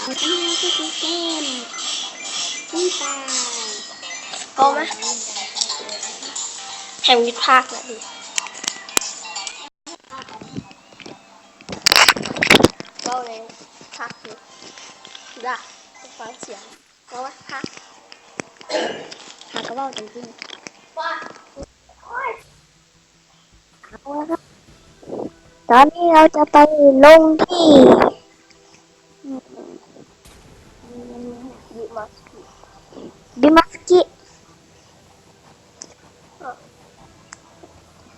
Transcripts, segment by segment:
วันนี้เราก็จะเกมฟรีไฟโกไหมแห่งวิภาคนะดิเล่าเลยภาคคือด่าฟังเสียงเพราะว่าภาคหากระเป๋าจริงว่าๆเอาละครับตอนนี้เราจะไปลงที่ดิมาส บิมัสกิ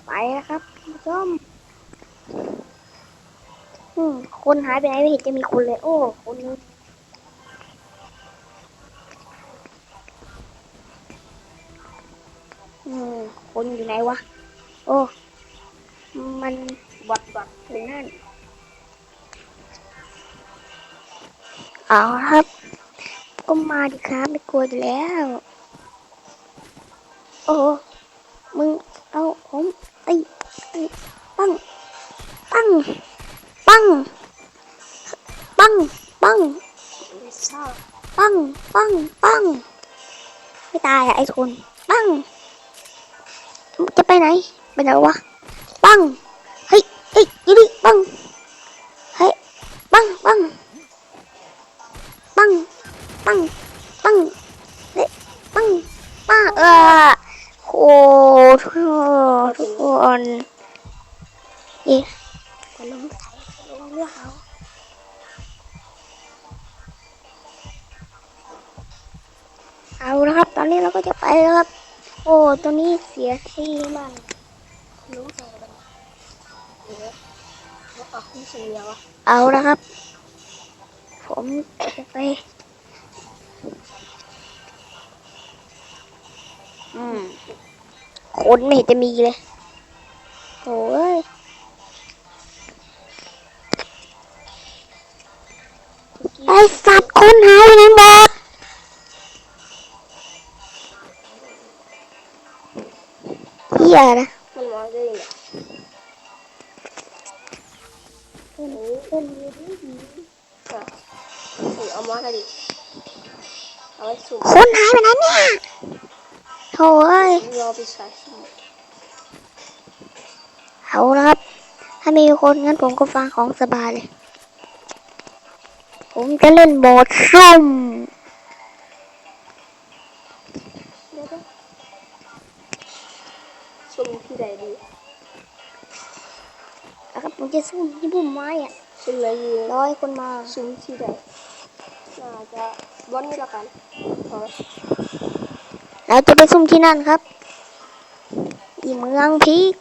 ไปแล้วครับคุณผู้ชมคนหายไปไหนไม่เห็นจะมีคนเลยโอ้คนคนอยู่ไหนวะโอ้มันบัดถึงนั่นเอาครับก็มาดิครับไม่กลัวอยู่แล้วโอ้มึงเอาผมตีปังปังปังปังปัง ไม่ทราบ ปังปังปังไม่ตายอะไอ้คนปังจะไปไหนไปไหนวะปังเฮ้ยเฮ้ยยูดิปังเฮ้ยปังปังปังปังปังเฮ้ยปังป้าโอ้ทุกคนเอ๊ะจะลงไถลงเรือเอาละครับตอนนี้เราก็จะไปแล้วครับโอ้ตอนนี้เสียที่มากรู้จักกันแล้วออกที่เสียงวะเอาละครับผมจะไปคนไม่เห็นจะมีเลยโอ้ยไอสัตว์คนหายไปไหนหมดเหี้ยนะมันมาได้ยังไงเอามากันดิเอาไว้สุ่มคนหายไปไหนเนี่ยโถ่เอ้ยรอไปใส่สุ่มเอาละครับถ้ามีคนงั้นผมก็ฟังของสบายเลยผมจะเล่นโหมดซุ่มสุ่มที่ใดดีนะครับผมจะซุ่มที่พุ่มไม้อะสุ่มอะไรดี100 คนมาสุ่มที่ใดน่าจะบอนนี่ละกันเราจะไปซุ่มที่นั่นครับที่เมืองพีค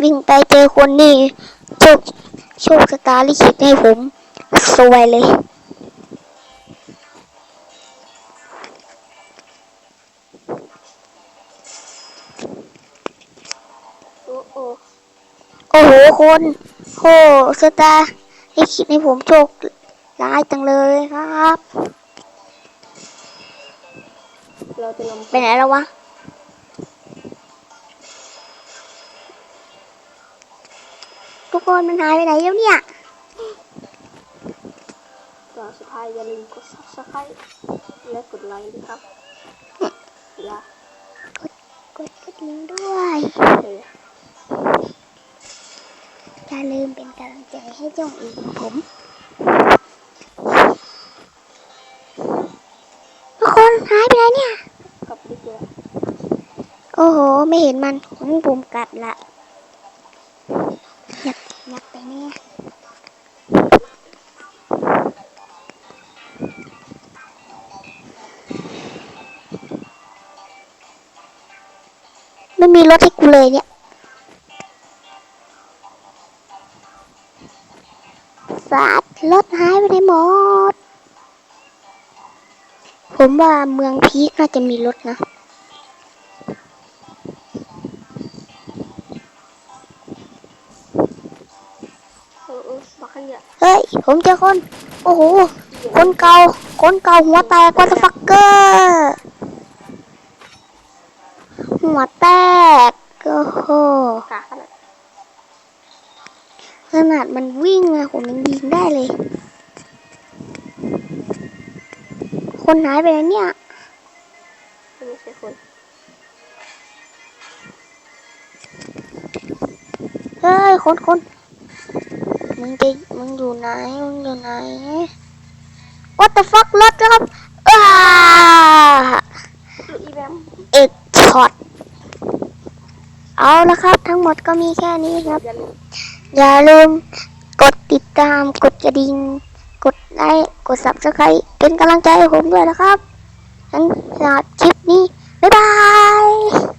วิ่งไปเจอคนนี่โชคชะตาลิขิตให้ผมสวยเลยโอ้โหคนโหชะตาลิขิตให้ผมโชคร้ายจังเลยครับเราจะนำไปไหนแล้ววะทุกคนมันหายไปไหนแล้วเนี่ยก็สุดท้ายอย่าลืมกด subscribe และกดไลค์ด้วยครับกดกระดิ่งด้วยอย่าลืมเป็นกำลังใจให้จ้องอีกผมทุกคนหายไปไหนเนี่ยกลับดีกว่าโอ้โหไม่เห็นมันผมกลับละอยากไปเนี่ยไม่มีรถให้กูเลยเนี่ยสัตว์รถหายไปไหนหมดผมว่าเมืองพีคน่าจะมีรถนะเฮ้ยผมเจอคนโอ้โหคนเก่าหัวแตกวัตฟักเกอร์ หัวแตกโอ้โห ขาขนาด ขนาดมันวิ่งอะผมยังยิงได้เลย คนหายไปแล้วเนี่ย ไม่ใช่คน เฮ้ยคนมึงอยู่ไหนมึงอยู่ไหน What the fuck รถครับลูกอีแบม เอ็กช็อตเอาละครับทั้งหมดก็มีแค่นี้ครับ อย่าลืม อย่าลืมกดติดตามกดกระดิ่งกดไลค์กด Subscribe เป็นกำลังใจให้ผมด้วยนะครับงั้นสำหรับคลิปนี้ บ๊ายบาย